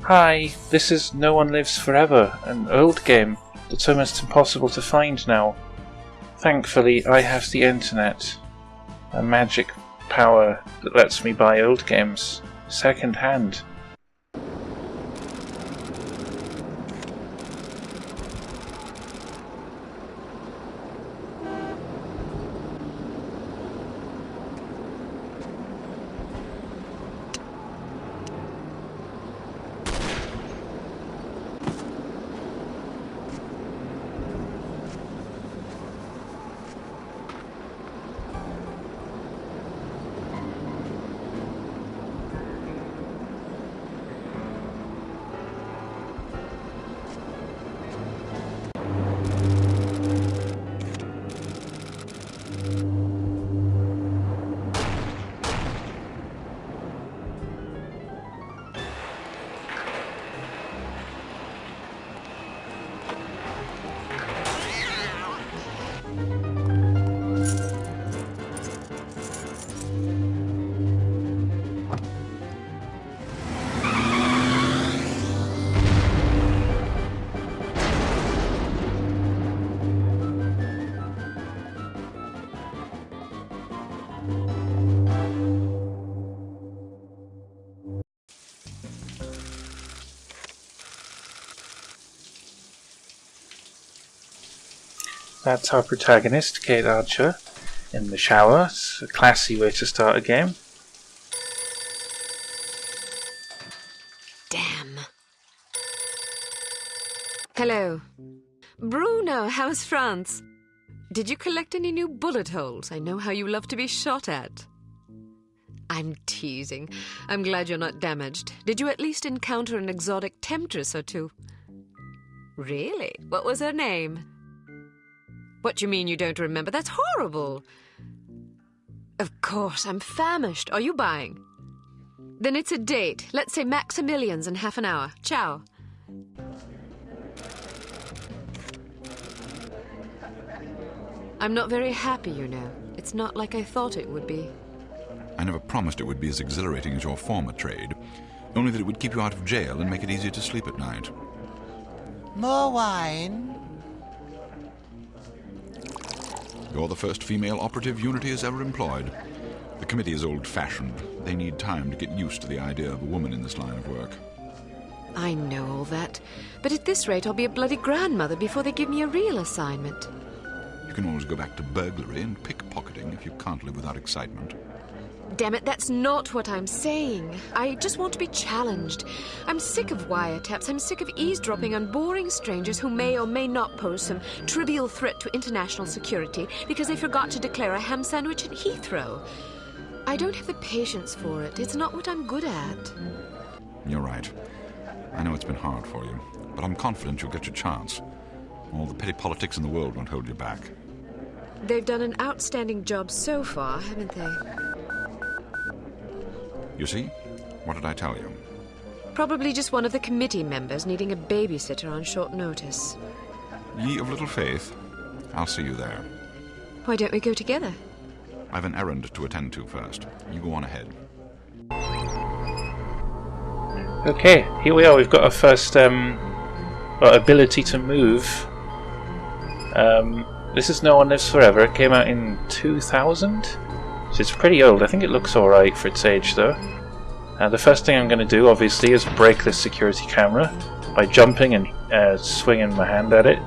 Hi, this is No One Lives Forever, an old game that's almost impossible to find now. Thankfully, I have the internet, a magic power that lets me buy old games second hand. That's our protagonist, Kate Archer, in the shower. It's a classy way to start a game. Damn. Hello. Bruno, how's France? Did you collect any new bullet holes? I know how you love to be shot at. I'm teasing. I'm glad you're not damaged. Did you at least encounter an exotic temptress or two? Really? What was her name? What do you mean you don't remember? That's horrible. Of course, I'm famished. Are you buying? Then it's a date. Let's say Maximilian's in half an hour. Ciao. I'm not very happy, you know. It's not like I thought it would be. I never promised it would be as exhilarating as your former trade, only that it would keep you out of jail and make it easier to sleep at night. More wine? You're the first female operative Unity has ever employed. The committee is old-fashioned. They need time to get used to the idea of a woman in this line of work. I know all that, but at this rate I'll be a bloody grandmother before they give me a real assignment. You can always go back to burglary and pickpocketing if you can't live without excitement. Damn it, that's not what I'm saying. I just want to be challenged. I'm sick of wiretaps. I'm sick of eavesdropping on boring strangers who may or may not pose some trivial threat to international security because they forgot to declare a ham sandwich at Heathrow. I don't have the patience for it. It's not what I'm good at. You're right. I know it's been hard for you, but I'm confident you'll get your chance. All the petty politics in the world won't hold you back. They've done an outstanding job so far, haven't they? You see? What did I tell you? Probably just one of the committee members needing a babysitter on short notice. Ye of little faith. I'll see you there. Why don't we go together? I've an errand to attend to first. You go on ahead. Okay, here we are. We've got our first ability to move. This is No One Lives Forever. It came out in 2000? So it's pretty old. I think it looks alright for its age though. The first thing I'm going to do obviously is break this security camera by jumping and swinging my hand at it.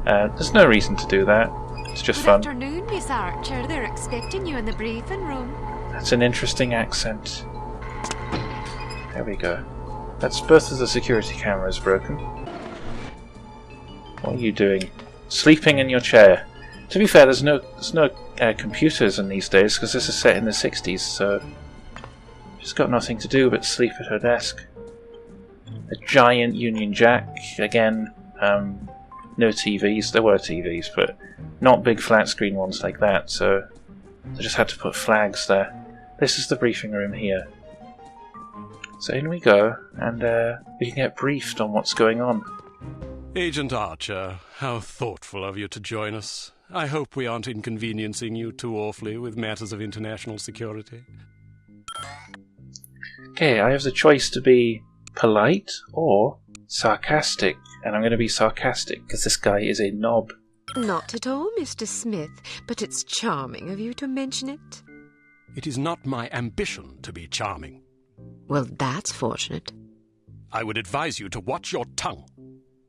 There's no reason to do that. It's just fun. Good afternoon, Miss Archer. They're expecting you in the briefing room. That's an interesting accent. There we go. That's both of the security cameras broken. What are you doing? Sleeping in your chair. To be fair, there's no computers in these days because this is set in the 60s, so she's got nothing to do but sleep at her desk. A giant Union Jack, again, no TVs. There were TVs, but not big flat screen ones like that, so I just had to put flags there. This is the briefing room here. So in we go, and we can get briefed on what's going on. Agent Archer, how thoughtful of you to join us. I hope we aren't inconveniencing you too awfully with matters of international security. Okay, I have the choice to be polite or sarcastic. And I'm going to be sarcastic because this guy is a knob. Not at all, Mr. Smith, but it's charming of you to mention it. It is not my ambition to be charming. Well, that's fortunate. I would advise you to watch your tongue.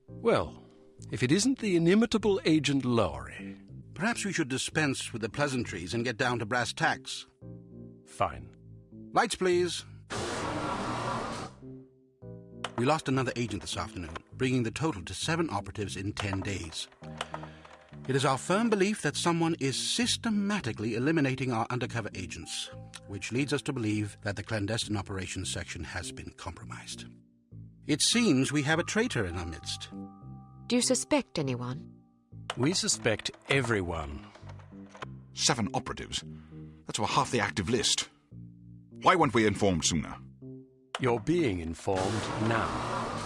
Well, if it isn't the inimitable Agent Lowry. Perhaps we should dispense with the pleasantries and get down to brass tacks. Fine. Lights, please. We lost another agent this afternoon, bringing the total to 7 operatives in 10 days. It is our firm belief that someone is systematically eliminating our undercover agents, which leads us to believe that the clandestine operations section has been compromised. It seems we have a traitor in our midst. Do you suspect anyone? We suspect everyone. 7 operatives? That's over half the active list. Why weren't we informed sooner? You're being informed now.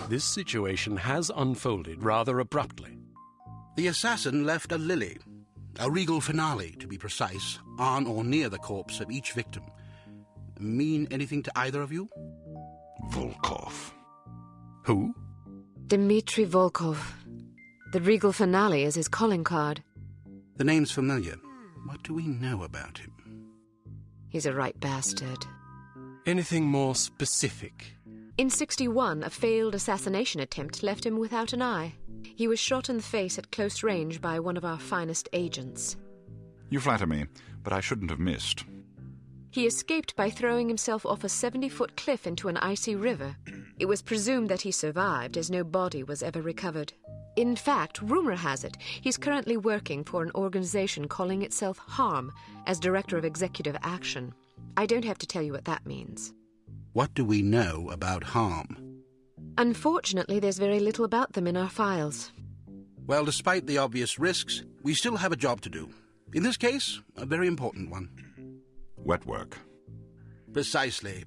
This situation has unfolded rather abruptly. The assassin left a lily, a regal finale to be precise, on or near the corpse of each victim. Mean anything to either of you? Volkov. Who? Dmitri Volkov. The regal finale is his calling card. The name's familiar. What do we know about him? He's a right bastard. Anything more specific? In 61, a failed assassination attempt left him without an eye. He was shot in the face at close range by one of our finest agents. You flatter me, but I shouldn't have missed. He escaped by throwing himself off a 70-foot cliff into an icy river. It was presumed that he survived, as no body was ever recovered. In fact, rumor has it, he's currently working for an organization calling itself HARM as Director of Executive Action. I don't have to tell you what that means. What do we know about HARM? Unfortunately, there's very little about them in our files. Well, despite the obvious risks, we still have a job to do. In this case, a very important one. Wet work. Precisely.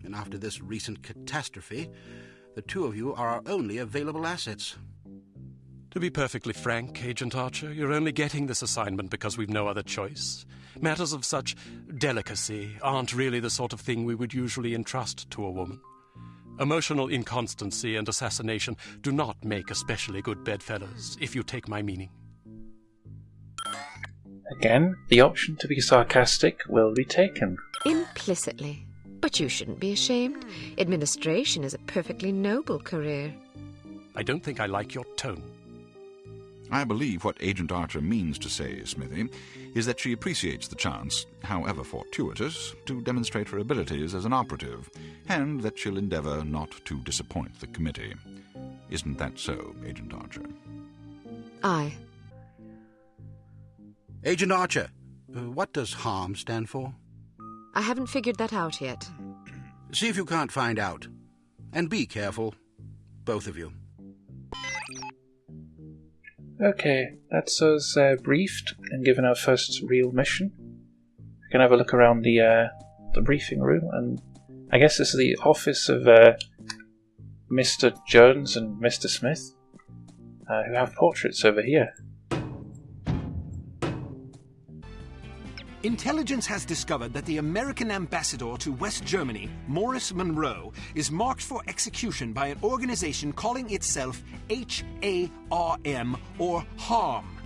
And after this recent catastrophe, the 2 of you are our only available assets. To be perfectly frank, Agent Archer, you're only getting this assignment because we've no other choice. Matters of such delicacy aren't really the sort of thing we would usually entrust to a woman. Emotional inconstancy and assassination do not make especially good bedfellows, if you take my meaning. Again, the option to be sarcastic will be taken. Implicitly. But you shouldn't be ashamed. Administration is a perfectly noble career. I don't think I like your tone. I believe what Agent Archer means to say, Smithy, is that she appreciates the chance, however fortuitous, to demonstrate her abilities as an operative, and that she'll endeavor not to disappoint the committee. Isn't that so, Agent Archer? Aye. Agent Archer, what does HARM stand for? I haven't figured that out yet. See if you can't find out. And be careful, both of you. Okay, that's us briefed and given our first real mission. We can have a look around the briefing room, and I guess this is the office of Mr. Jones and Mr. Smith, who have portraits over here. Intelligence has discovered that the American ambassador to West Germany, Morris Monroe, is marked for execution by an organization calling itself HARM, or HARM.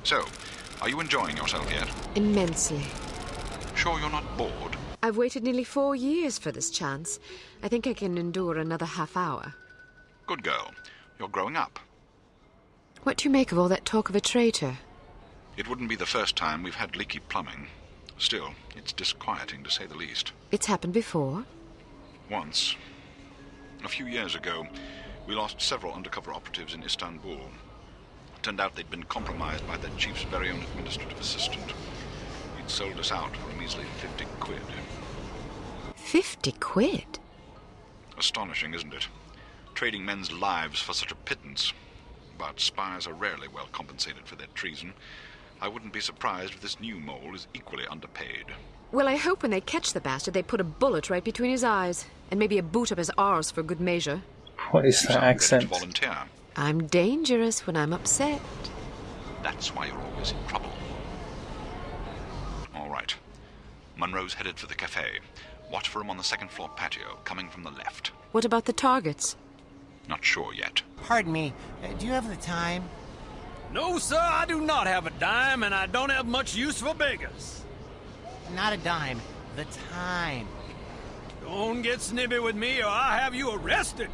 So, are you enjoying yourself yet? Immensely. Sure you're not bored? I've waited nearly 4 years for this chance. I think I can endure another half hour. Good girl. You're growing up. What do you make of all that talk of a traitor? It wouldn't be the first time we've had leaky plumbing. Still, it's disquieting to say the least. It's happened before? Once. A few years ago, we lost several undercover operatives in Istanbul. Turned out they'd been compromised by their chief's very own administrative assistant. He'd sold us out for a measly 50 quid. 50 quid? Astonishing, isn't it? Trading men's lives for such a pittance. But spies are rarely well compensated for their treason. I wouldn't be surprised if this new mole is equally underpaid. Well, I hope when they catch the bastard, they put a bullet right between his eyes, and maybe a boot up his arse for good measure. What is that accent? Ready to volunteer. I'm dangerous when I'm upset. That's why you're always in trouble. All right. Monroe's headed for the cafe. Watch for him on the second floor patio, coming from the left. What about the targets? Not sure yet. Pardon me, do you have the time? No, sir, I do not have a dime, and I don't have much use for beggars. Not a dime, the time. Don't get snippy with me, or I'll have you arrested.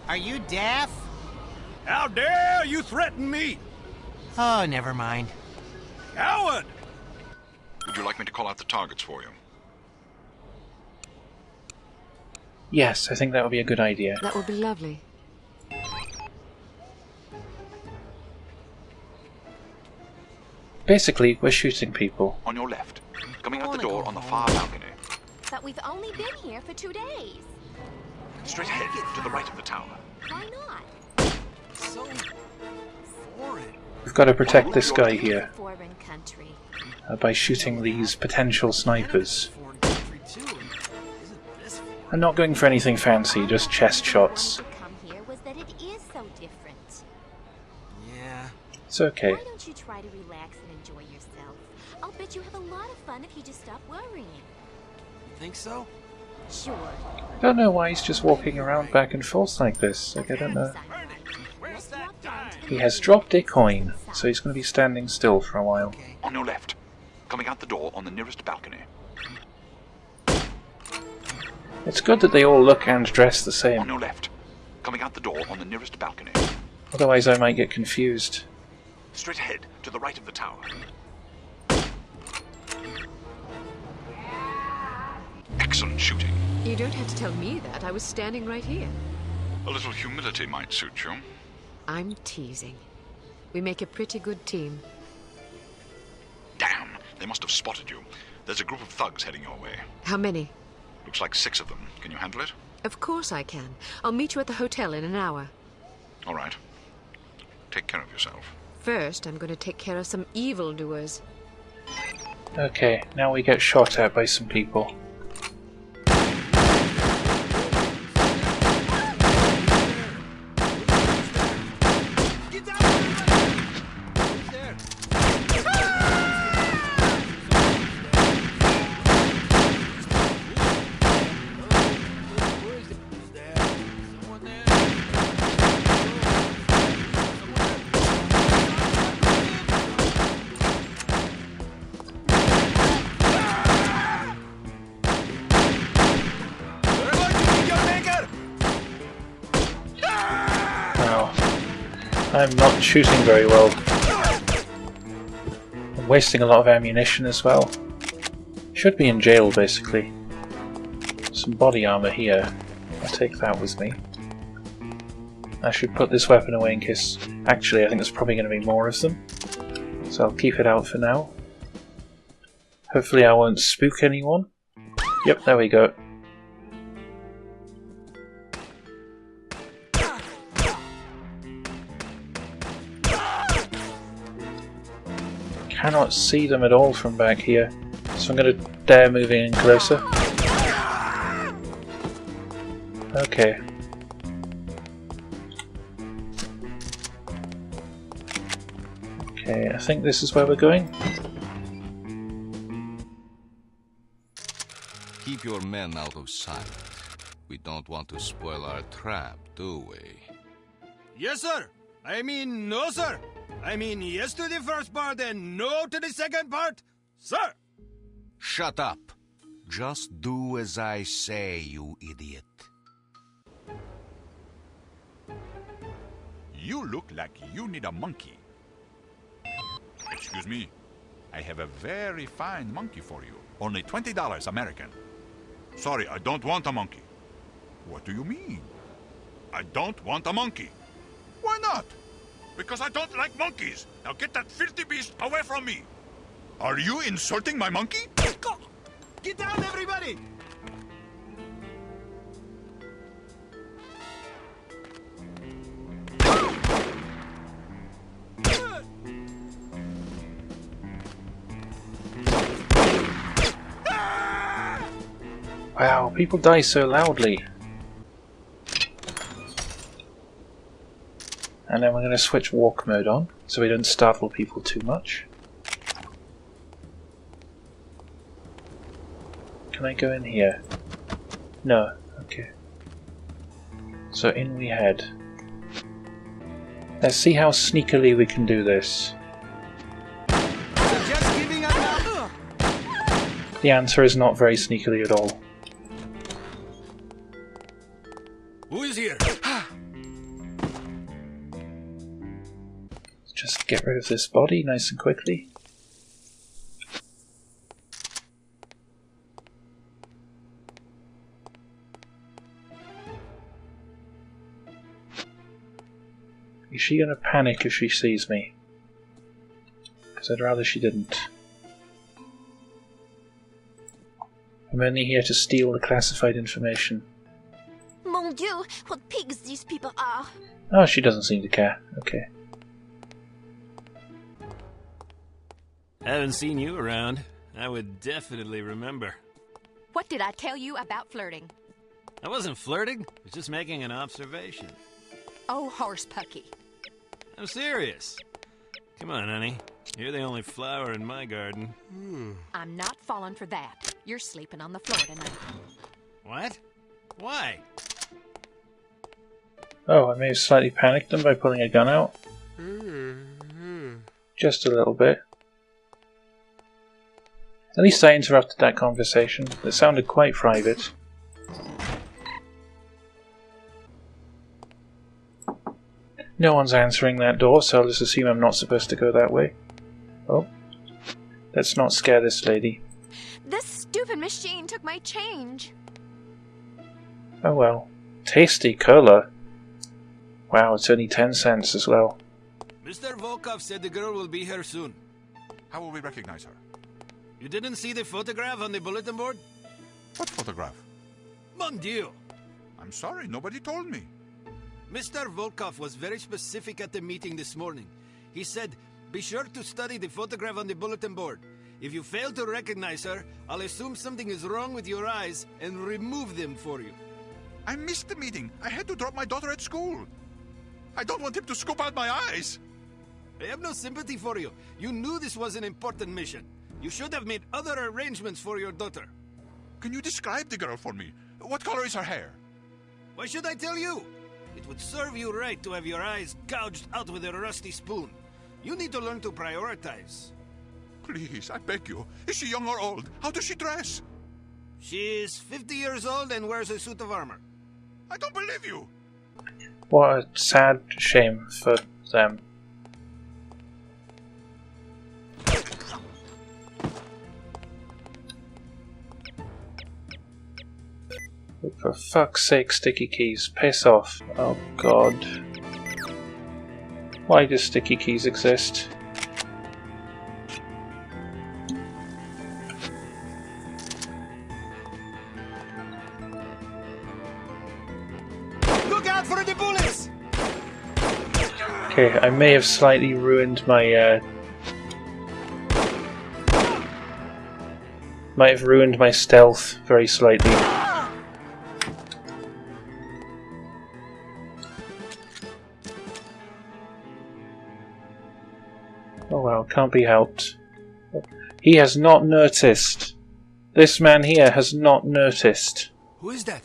Are you deaf? How dare you threaten me? Oh, never mind. Coward! Would you like me to call out the targets for you? Yes, I think that would be a good idea. That would be lovely. Basically, we're shooting people. On your left. Coming out the door on the far balcony. But we've only been here for 2 days. Straight ahead, to the right of the tower. Why not? So foreign. We've got to protect this guy here Foreign country. by shooting these potential snipers. Foreign country too. Isn't this foreign? I'm not going for anything fancy, just chest shots. To come here was that it is so different. Yeah. It's okay. Why don't you try to relax and enjoy yourself? I'll bet you have a lot of fun if you just stop worrying. You think so? Sure. I don't know why he's just walking around back and forth like this. Like, I don't know. Where's that dime? He has dropped a coin, so he's going to be standing still for a while. On your left. Coming out the door on the nearest balcony. It's good that they all look and dress the On same. your left. Coming out the door on the nearest balcony. Otherwise I might get confused. Straight ahead, to the right of the tower. Excellent shooting. You don't have to tell me that. I was standing right here. A little humility might suit you. I'm teasing. We make a pretty good team. Damn, they must have spotted you. There's a group of thugs heading your way. How many? Looks like 6 of them. Can you handle it? Of course I can. I'll meet you at the hotel in an hour. All right. Take care of yourself. First, I'm going to take care of some evildoers. Okay, now we get shot at by some people. Get down, everybody! Who's there? Who's there? Someone there? They're going to be your maker! Wow. I'm not shooting very well. I'm wasting a lot of ammunition as well. Should be in jail, basically. Some body armor here. I'll take that with me. I should put this weapon away in case... Actually, I think there's probably going to be more of them. So I'll keep it out for now. Hopefully I won't spook anyone. Yep, there we go. Cannot see them at all from back here, so I'm going to dare moving in closer. Okay. Okay, I think this is where we're going. Keep your men out of sight. We don't want to spoil our trap, do we? Yes, sir. I mean, no, sir. I mean, yes to the first part and no to the second part, sir. Shut up. Just do as I say, you idiot. You look like you need a monkey. Excuse me. I have a very fine monkey for you. Only $20 American. Sorry, I don't want a monkey. What do you mean? I don't want a monkey. Why not? Because I don't like monkeys. Now get that filthy beast away from me. Are you insulting my monkey? Go! Get down, everybody! Wow, people die so loudly. And then we're going to switch walk mode on, so we don't startle people too much. Can I go in here? No. Okay. So in we head. Let's see how sneakily we can do this. Just giving up now? The answer is not very sneakily at all. Who is here? Just get rid of this body nice and quickly. Is she gonna panic if she sees me? Because I'd rather she didn't. I'm only here to steal the classified information. Mon Dieu, what pigs these people are. Oh, she doesn't seem to care. Okay. Haven't seen you around. I would definitely remember. What did I tell you about flirting? I wasn't flirting. I was just making an observation. Oh, horse pucky. I'm serious. Come on, honey. You're the only flower in my garden. I'm not falling for that. You're sleeping on the floor tonight. What? Why? Oh, I may have slightly panicked them by pulling a gun out. Just a little bit. At least I interrupted that conversation. It sounded quite private. No one's answering that door, so I'll just assume I'm not supposed to go that way. Oh. Let's not scare this lady. This stupid machine took my change. Oh well. Tasty cola. Wow, it's only 10 cents as well. Mr. Volkov said the girl will be here soon. How will we recognize her? You didn't see the photograph on the bulletin board? What photograph? Mon Dieu! I'm sorry, nobody told me. Mr. Volkov was very specific at the meeting this morning. He said, be sure to study the photograph on the bulletin board. If you fail to recognize her, I'll assume something is wrong with your eyes and remove them for you. I missed the meeting. I had to drop my daughter at school. I don't want him to scoop out my eyes. I have no sympathy for you. You knew this was an important mission. You should have made other arrangements for your daughter. Can you describe the girl for me? What color is her hair? Why should I tell you? It would serve you right to have your eyes gouged out with a rusty spoon. You need to learn to prioritize. Please, I beg you. Is she young or old? How does she dress? She's 50 years old and wears a suit of armor. I don't believe you. What a sad shame for them. For fuck's sake, sticky keys, piss off. Oh god. Why do sticky keys exist? Look out for the bullets! Okay, I may have slightly ruined my might have ruined my stealth very slightly. Oh well, can't be helped. He has not noticed. This man here has not noticed. Who is that?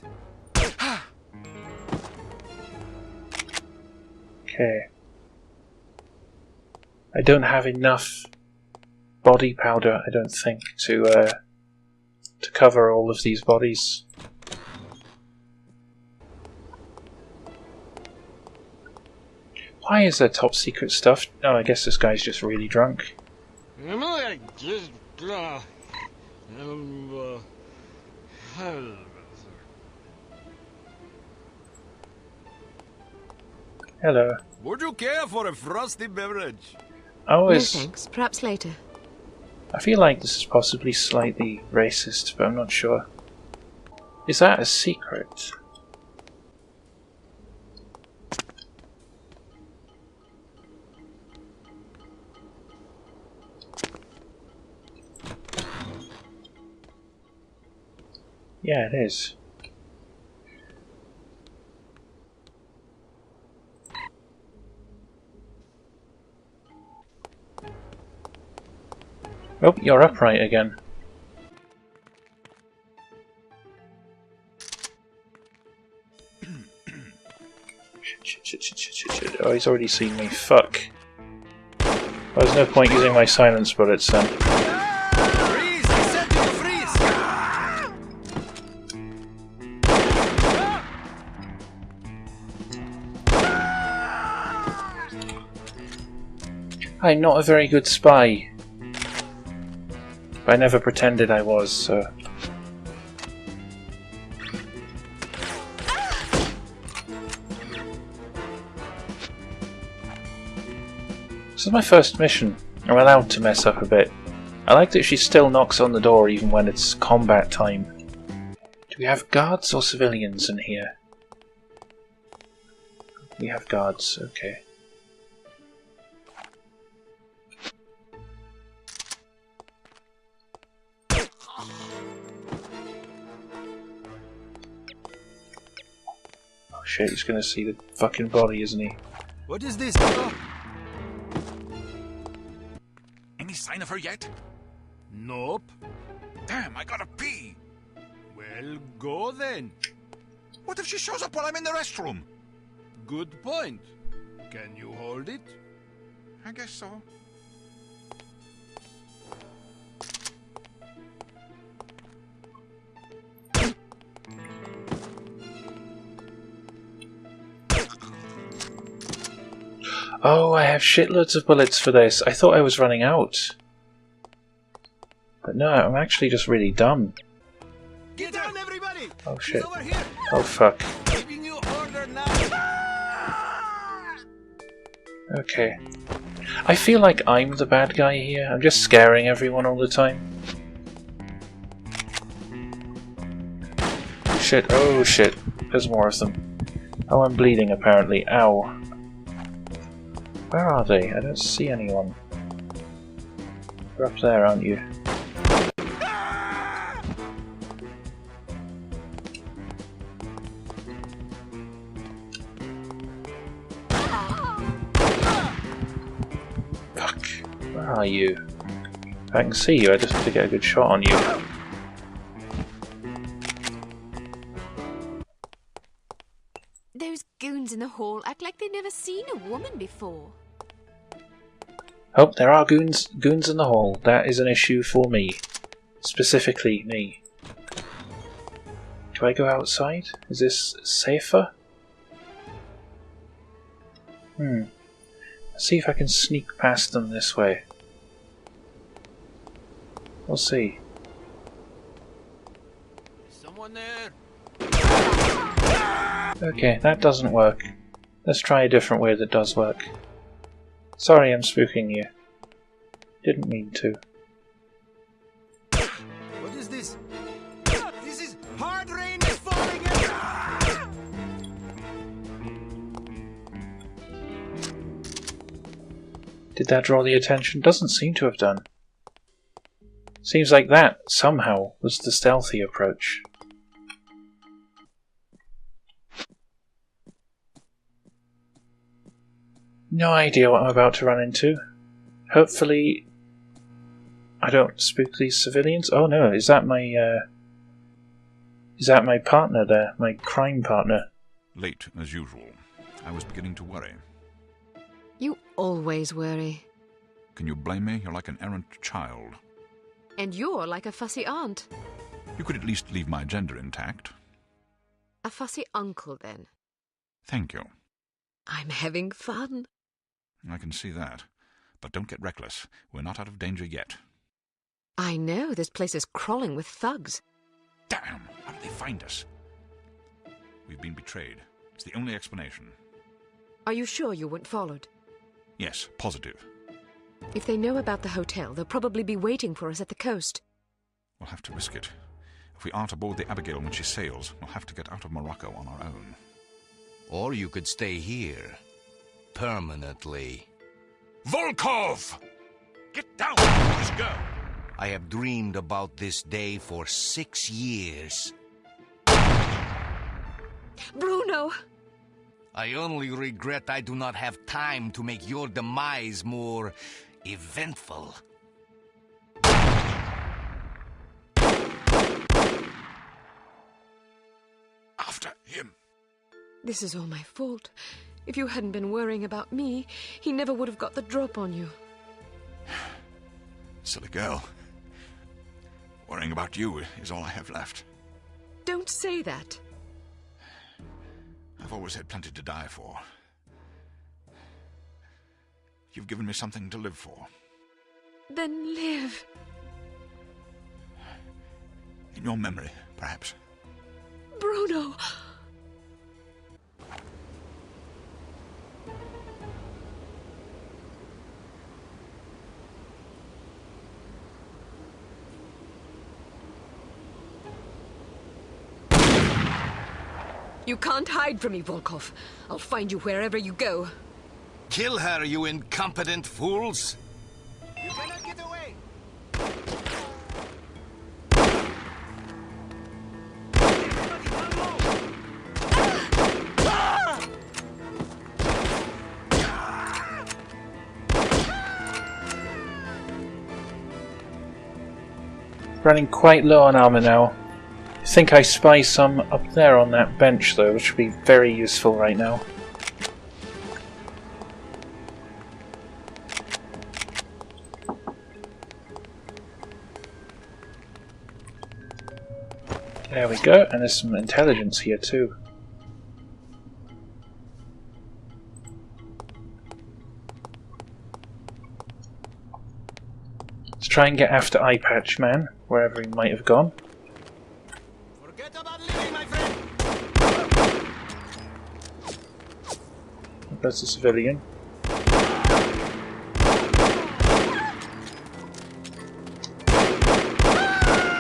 Okay. I don't have enough body powder, I don't think, to cover all of these bodies. Why is there top secret stuff? Oh, I guess this guy's just really drunk. Hello. Would you care for a frosty beverage? No thanks, perhaps later. I feel like this is possibly slightly racist, but I'm not sure. Is that a secret? Yeah, it is. Oh, you're upright again. Shit. Oh, he's already seen me. Fuck. Well, there's no point using my silence bullets then. Freeze! I said you to freeze! I'm not a very good spy. But I never pretended I was, so... This is my first mission. I'm allowed to mess up a bit. I like that she still knocks on the door even when it's combat time. Do we have guards or civilians in here? We have guards, okay. Oh shit, he's gonna see the fucking body, isn't he? What is this? Any sign of her yet? Nope. Damn, I gotta pee. Well, go then. What if she shows up while I'm in the restroom? Good point. Can you hold it? I guess so. Oh, I have shitloads of bullets for this. I thought I was running out. But no, I'm actually just really dumb. Get down, everybody! Oh shit. Over here. Oh fuck. Giving you order now. Okay. I feel like I'm the bad guy here. I'm just scaring everyone all the time. Shit, oh shit. There's more of them. Oh, I'm bleeding apparently. Ow. Where are they? I don't see anyone. You're up there, aren't you? Fuck. Where are you? I can see you, I just have to get a good shot on you. Those goons in the hall act like they've never seen a woman before. Oh, there are goons in the hall. That is an issue for me. Specifically me. Do I go outside? Is this safer? Let's see if I can sneak past them this way. We'll see. Is someone there? Okay, that doesn't work. Let's try a different way that does work. Sorry I'm spooking you. Didn't mean to. What is this? This is hard rain is falling. Did that draw the attention? Doesn't seem to have done. Seems like that, somehow, was the stealthy approach. No idea what I'm about to run into. Hopefully I don't spook these civilians. Oh no, is that my partner there? My crime partner? Late, as usual. I was beginning to worry. You always worry. Can you blame me? You're like an errant child. And you're like a fussy aunt. You could at least leave my gender intact. A fussy uncle, then. Thank you. I'm having fun. I can see that. But don't get reckless. We're not out of danger yet. I know, this place is crawling with thugs. Damn! How did they find us? We've been betrayed. It's the only explanation. Are you sure you weren't followed? Yes, positive. If they know about the hotel, they'll probably be waiting for us at the coast. We'll have to risk it. If we aren't aboard the Abigail when she sails, we'll have to get out of Morocco on our own. Or you could stay here. Permanently. Volkov! Get down, boys, go! I have dreamed about this day for 6 years. Bruno! I only regret I do not have time to make your demise more eventful. After him. This is all my fault. If you hadn't been worrying about me, he never would have got the drop on you. Silly girl. Worrying about you is all I have left. Don't say that. I've always had plenty to die for. You've given me something to live for. Then live. In your memory, perhaps. Bruno! You can't hide from me, Volkov. I'll find you wherever you go. Kill her, you incompetent fools! You cannot get away! Running quite low on armor now. I think I spy some up there on that bench though, which would be very useful right now. There we go, and there's some intelligence here too. Let's try and get after Eye Patch Man, wherever he might have gone. Forget about living, my friend! That's a civilian.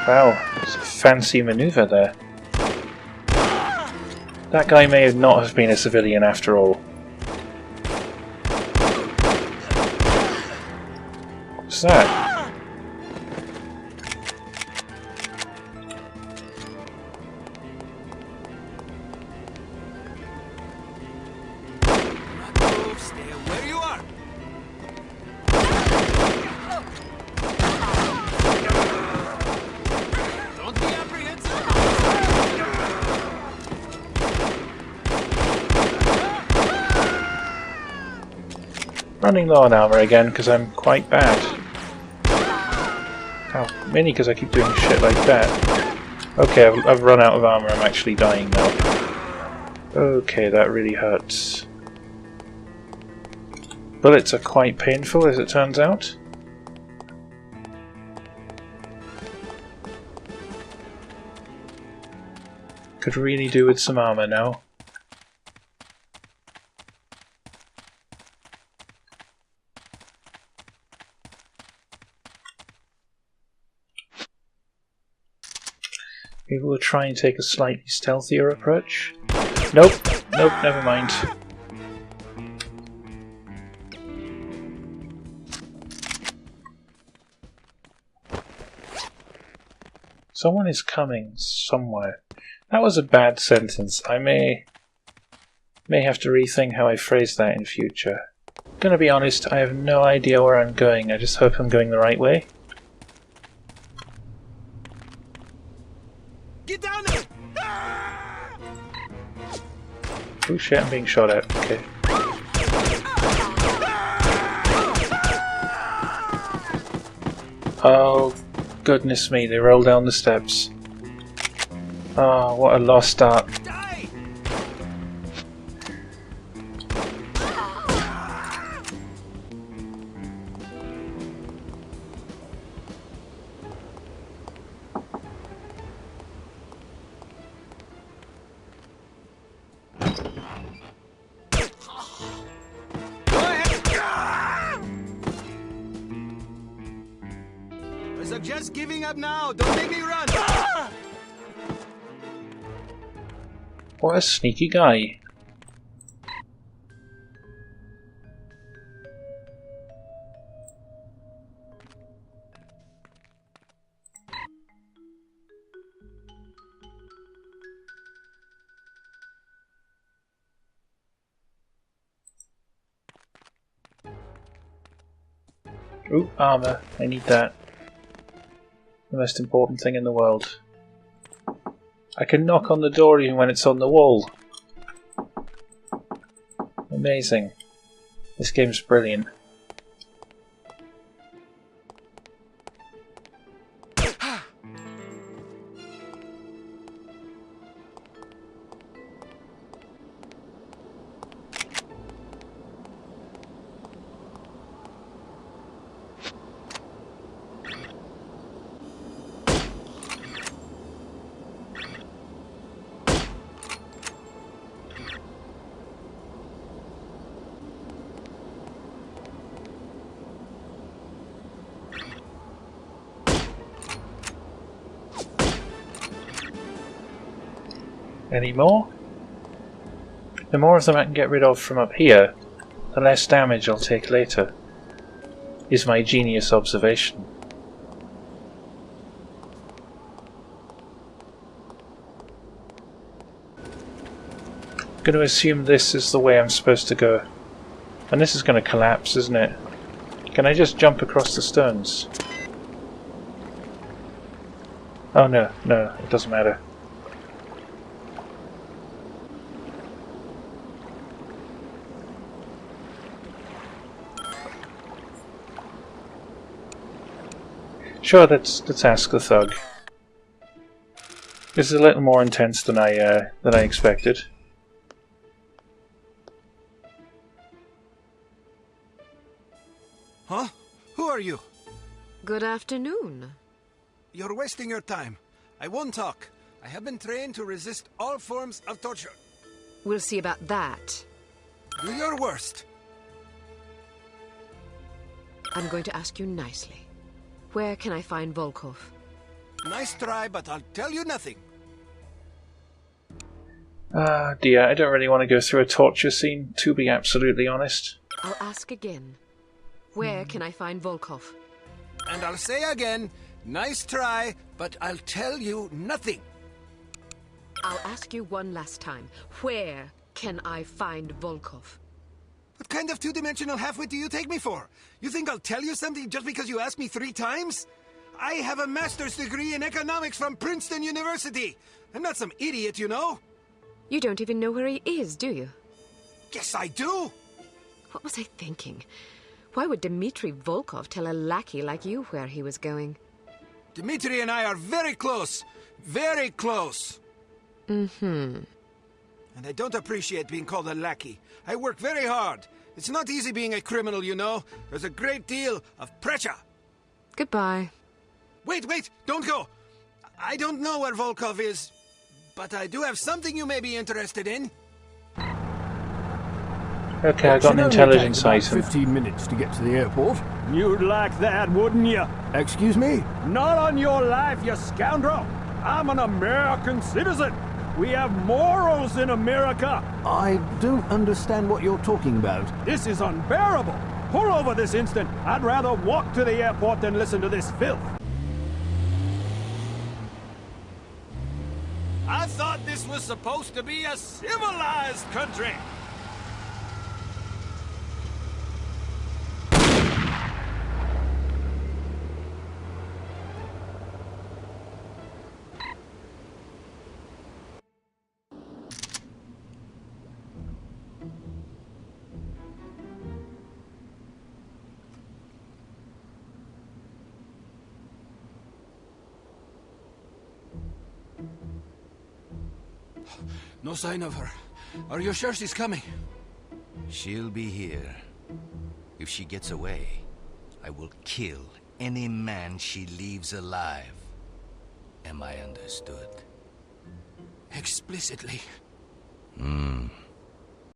Wow, it's a fancy maneuver there. That guy may not have been a civilian after all. What's that? Stay where you are! Don't be apprehensive! Running low on armor again because I'm quite bad. Oh, mainly because I keep doing shit like that. Okay, I've run out of armor, I'm actually dying now. Okay, that really hurts. Bullets are quite painful as it turns out. Could really do with some armor now. Maybe we'll try and take a slightly stealthier approach. Nope, nope, never mind. Someone is coming somewhere. That was a bad sentence. I may have to rethink how I phrase that in future. Gonna be honest, I have no idea where I'm going. I just hope I'm going the right way. Get down there! Oh shit, I'm being shot at. Okay. Oh, goodness me, they roll down the steps. Oh, what a lost start. Die! Go ahead! I suggest giving up now. Don't make me run! What a sneaky guy. Ooh, armor. I need that. The most important thing in the world. I can knock on the door even when it's on the wall. Amazing. This game's brilliant. Any more? The more of them I can get rid of from up here, the less damage I'll take later, is my genius observation. I'm going to assume this is the way I'm supposed to go. And this is going to collapse, isn't it? Can I just jump across the stones? Oh no, no, it doesn't matter. Sure, let's ask the thug. This is a little more intense than I expected. Huh? Who are you? Good afternoon. You're wasting your time. I won't talk. I have been trained to resist all forms of torture. We'll see about that. Do your worst. I'm going to ask you nicely. Where can I find Volkov? Nice try, but I'll tell you nothing. Ah, dear, I don't really want to go through a torture scene, to be absolutely honest. I'll ask again. Where can I find Volkov? And I'll say again, nice try, but I'll tell you nothing. I'll ask you one last time. Where can I find Volkov? What kind of two-dimensional halfwit do you take me for? You think I'll tell you something just because you asked me 3 times? I have a master's degree in economics from Princeton University. I'm not some idiot, you know? You don't even know where he is, do you? Yes, I do! What was I thinking? Why would Dmitri Volkov tell a lackey like you where he was going? Dmitri and I are very close. Very close. Mm-hmm. And I don't appreciate being called a lackey. I work very hard. It's not easy being a criminal, you know. There's a great deal of pressure. Goodbye. Wait, don't go. I don't know where Volkov is, but I do have something you may be interested in. Okay, I got an intelligence item. 15 minutes to get to the airport. You'd like that, wouldn't you? Excuse me? Not on your life, you scoundrel. I'm an American citizen. We have morals in America. I don't understand what you're talking about. This is unbearable. Pull over this instant. I'd rather walk to the airport than listen to this filth. I thought this was supposed to be a civilized country. No sign of her. Are you sure she's coming? She'll be here. If she gets away, I will kill any man she leaves alive. Am I understood? Explicitly. Hmm.